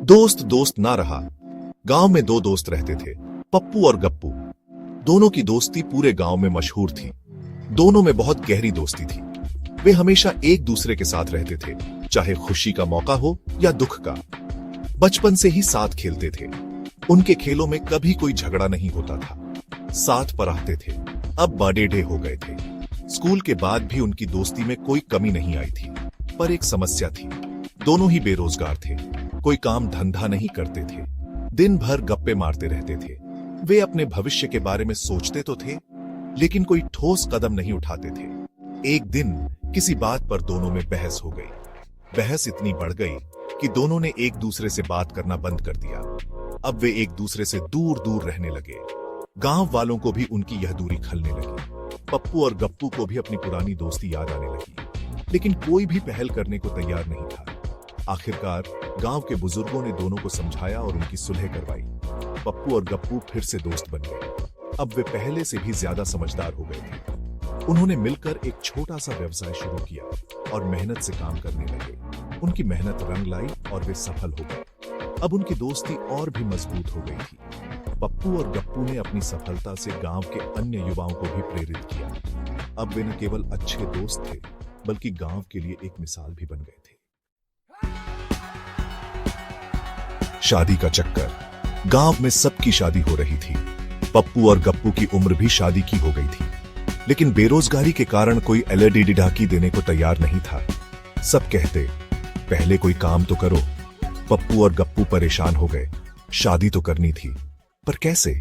दोस्त दोस्त ना रहा। गांव में दो दोस्त रहते थे, पप्पू और गप्पू। दोनों की दोस्ती पूरे गांव में मशहूर थी। दोनों में बहुत गहरी दोस्ती थी। वे हमेशा एक दूसरे के साथ रहते थे, चाहे खुशी का मौका हो या दुख का। बचपन से ही साथ खेलते थे। उनके खेलों में कभी कोई झगड़ा नहीं होता था। साथ पढ़ते थे। अब बड़े हो गए थे। स्कूल के बाद भी उनकी दोस्ती में कोई कमी नहीं आई थी। पर एक समस्या थी। दोनों ही बेरोजगार थे। कोई काम धंधा नहीं करते थे। दिन भर गप्पे मारते रहते थे। वे अपने भविष्य के बारे में सोचते तो थे, लेकिन कोई ठोस कदम नहीं उठाते थे। एक दिन किसी बात पर दोनों में बहस हो गई। बहस इतनी बढ़ गई कि दोनों ने एक दूसरे से बात करना बंद कर दिया। अब वे एक दूसरे से दूर दूर रहने लगे। गांव वालों को भी उनकी यह दूरी खलने लगी। पप्पू और गप्पू को भी अपनी पुरानी दोस्ती याद आने लगी, लेकिन कोई भी पहल करने को तैयार नहीं था। आखिरकार गांव के बुजुर्गों ने दोनों को समझाया और उनकी सुलह करवाई। पप्पू और गप्पू फिर से दोस्त बन गए। अब वे पहले से भी ज्यादा समझदार हो गए थे। उन्होंने मिलकर एक छोटा सा व्यवसाय शुरू किया और मेहनत से काम करने लगे। उनकी मेहनत रंग लाई और वे सफल हो गए। अब उनकी दोस्ती और भी मजबूत हो गई थी। पप्पू और गप्पू ने अपनी सफलता से गांव के अन्य युवाओं को भी प्रेरित किया। अब वे न केवल अच्छे दोस्त थे, बल्कि गांव के लिए एक मिसाल भी बन गए थे। शादी का चक्कर। गांव में सबकी शादी हो रही थी। पप्पू और गप्पू की उम्र भी शादी की हो गई थी, लेकिन बेरोजगारी के कारण कोई एलईडी ढाकी देने को तैयार नहीं था। सब कहते, पहले कोई काम तो करो। पप्पू और गप्पू परेशान हो गए। शादी तो करनी थी, पर कैसे?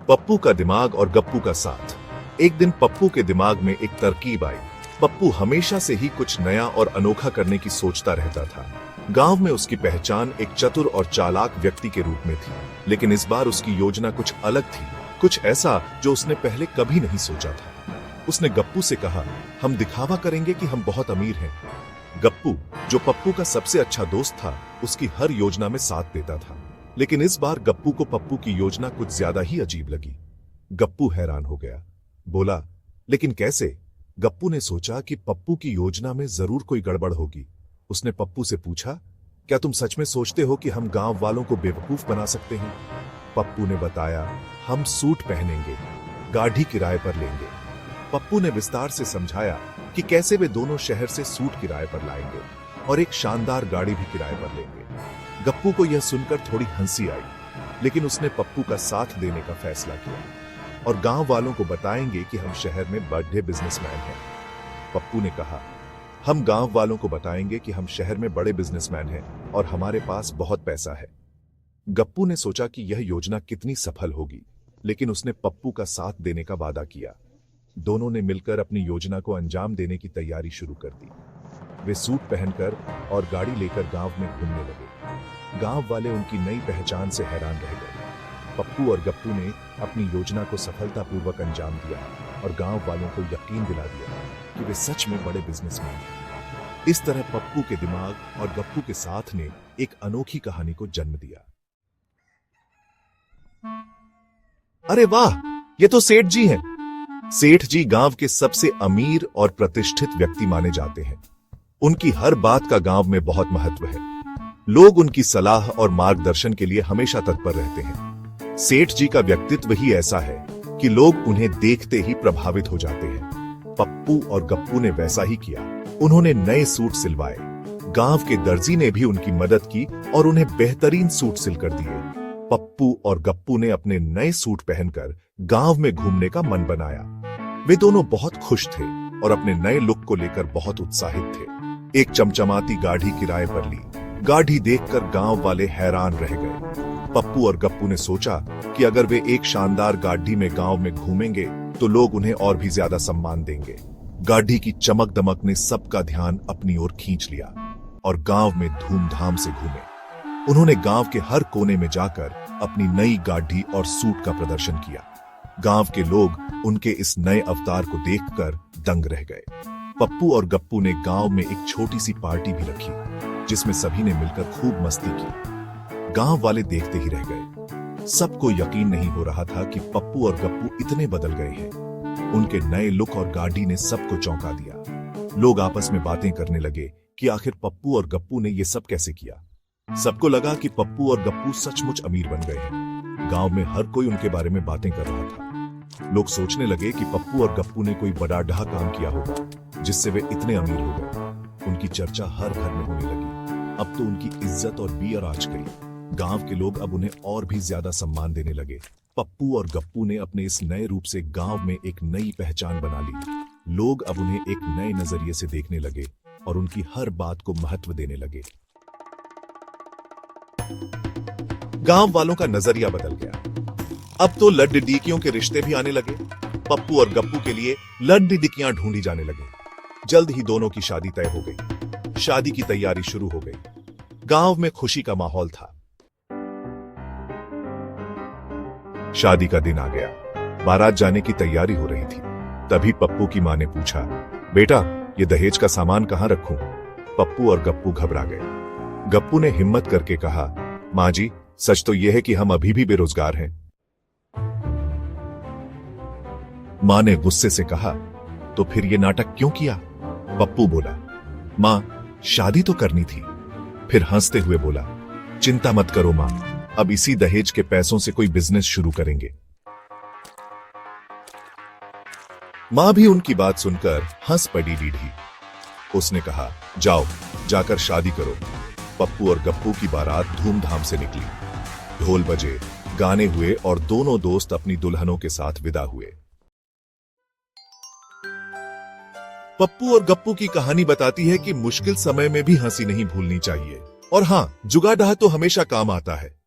पप्पू का दिमाग और गप्पू का साथ। एक दिन पप्पू के दिमाग में एक तरकीब आई। पप्पू हमेशा से ही कुछ नया और अनोखा करने की सोचता रहता था। गांव में उसकी पहचान एक चतुर और चालाक व्यक्ति के रूप में थी, लेकिन इस बार उसकी योजना कुछ अलग थी, कुछ ऐसा जो उसने पहले कभी नहीं सोचा था। उसने गप्पू से कहा, हम दिखावा करेंगे कि हम बहुत अमीर हैं। गप्पू, जो पप्पू का सबसे अच्छा दोस्त था, उसकी हर योजना में साथ देता था। लेकिन इस बार गप्पू को पप्पू की योजना कुछ ज्यादा ही अजीब लगी। गप्पू हैरान हो गया। बोला, लेकिन कैसे? गप्पू ने सोचा कि पप्पू की योजना में जरूर कोई गड़बड़ होगी। उसने पप्पू से पूछा, क्या तुम सच में सोचते हो कि हम गांव वालों को बेवकूफ बना सकते हैं? पप्पू ने बताया, हम सूट पहनेंगे, गाड़ी किराए पर लेंगे। पप्पू ने विस्तार से समझाया कि कैसे वे दोनों शहर से सूट किराए पर लाएंगे और एक शानदार गाड़ी भी किराए पर लेंगे। गप्पू को यह सुनकर थोड़ी हंसी आई, लेकिन उसने पप्पू का साथ देने का फैसला किया और गांव वालों को बताएंगे कि हम शहर में बड़े बिजनेसमैन हैं। पप्पू ने कहा, हम गांव वालों को बताएंगे कि हम शहर में बड़े बिजनेसमैन हैं और हमारे पास बहुत पैसा है। गप्पू ने सोचा कि यह योजना कितनी सफल होगी, लेकिन उसने पप्पू का साथ देने का वादा किया। दोनों ने मिलकर अपनी योजना को अंजाम देने की तैयारी शुरू कर दी। वे सूट पहनकर और गाड़ी लेकर गांव में घूमने लगे। गांव वाले उनकी नई पहचान से हैरान रह गए। पप्पू और गप्पू ने अपनी योजना को सफलतापूर्वक अंजाम दिया और गांव वालों को यकीन दिला दिया कि वे सच में बड़े बिजनेसमैन हैं। इस तरह पप्पू के दिमाग और गप्पू के साथ ने एक अनोखी कहानी को जन्म दिया। अरे वाह, ये तो सेठ जी हैं। सेठ जी गांव के सबसे अमीर और प्रतिष्ठित व्यक्ति माने जाते हैं। उनकी हर बात का गांव में बहुत महत्व है। लोग उनकी सलाह और मार्गदर्शन के लिए हमेशा तत्पर रहते हैं। सेठ जी का व्यक्तित्व ही ऐसा है कि लोग उन्हें देखते ही प्रभावित हो जाते हैं। पप्पू और गप्पू ने वैसा ही किया। उन्होंने नए सूट सिलवाए। गांव के दर्जी ने भी उनकी मदद की और उन्हें बेहतरीन सूट सिलकर दिए। पप्पू और गप्पू ने अपने नए सूट पहनकर गांव में घूमने का मन बनाया। वे दोनों बहुत खुश थे और अपने नए लुक को लेकर बहुत उत्साहित थे। एक चमचमाती गाड़ी किराए पर ली। गाड़ी देखकर गांव वाले हैरान रह गए। पप्पू और गप्पू ने सोचा कि अगर वे एक शानदार गाड़ी में गांव में घूमेंगे तो लोग उन्हें और भी ज्यादा सम्मान देंगे। गाड़ी की चमक दमक ने सबका ध्यान अपनी ओर खींच लिया और गांव में धूमधाम से घूमे। उन्होंने गांव के हर कोने में जाकर अपनी नई गाड़ी और सूट का प्रदर्शन किया। गांव के लोग उनके इस नए अवतार को देखकर दंग रह गए। पप्पू और गप्पू ने गांव में एक छोटी सी पार्टी भी रखी, जिसमें सभी ने मिलकर खूब मस्ती की। गांव वाले देखते ही रह गए। सबको यकीन नहीं हो रहा था कि पप्पू और गप्पू इतने बदल गए हैं। उनके नए लुक और गाड़ी ने सबको चौंका दिया। लोग आपस में बातें करने लगे कि आखिर पप्पू और गप्पू ने ये सब कैसे किया। सबको लगा कि पप्पू और गप्पू सचमुच अमीर बन गए हैं। गांव में हर कोई उनके बारे में बातें कर रहा था। लोग सोचने लगे कि पप्पू और गप्पू ने कोई बड़ा ढा काम किया होगा जिससे वे इतने अमीर हो गए। उनकी चर्चा हर घर में होने लगी। अब तो उनकी इज्जत और बियर आच गई। गांव के लोग अब उन्हें और भी ज्यादा सम्मान देने लगे। पप्पू और गप्पू ने अपने इस नए रूप से गांव में एक नई पहचान बना ली। लोग अब उन्हें एक नए नजरिए से देखने लगे और उनकी हर बात को महत्व देने लगे। गांव वालों का नजरिया बदल गया। अब तो लड्डीकियों के रिश्ते भी आने लगे। पप्पू और गप्पू के लिए लड्डीकियां ढूंढी जाने लगी। जल्द ही दोनों की शादी तय हो गई। शादी की तैयारी शुरू हो गई। गांव में खुशी का माहौल था। शादी का दिन आ गया। बारात जाने की तैयारी हो रही थी। तभी पप्पू की मां ने पूछा, बेटा ये दहेज का सामान कहां रखूं? पप्पू और गप्पू घबरा गए। गप्पू ने हिम्मत करके कहा, मां जी सच तो यह है कि हम अभी भी बेरोजगार हैं। मां ने गुस्से से कहा, तो फिर ये नाटक क्यों किया? पप्पू बोला, मां शादी तो करनी थी। फिर हंसते हुए बोला, चिंता मत करो मां, अब इसी दहेज के पैसों से कोई बिजनेस शुरू करेंगे। मां भी उनकी बात सुनकर हंस पड़ी डीढ़ी। उसने कहा, जाओ जाकर शादी करो। पप्पू और गप्पू की बारात धूमधाम से निकली। ढोल बजे, गाने हुए और दोनों दोस्त अपनी दुल्हनों के साथ विदा हुए। पप्पू और गप्पू की कहानी बताती है कि मुश्किल समय में भी हंसी नहीं भूलनी चाहिए। और हां, जुगाड़ तो हमेशा काम आता है।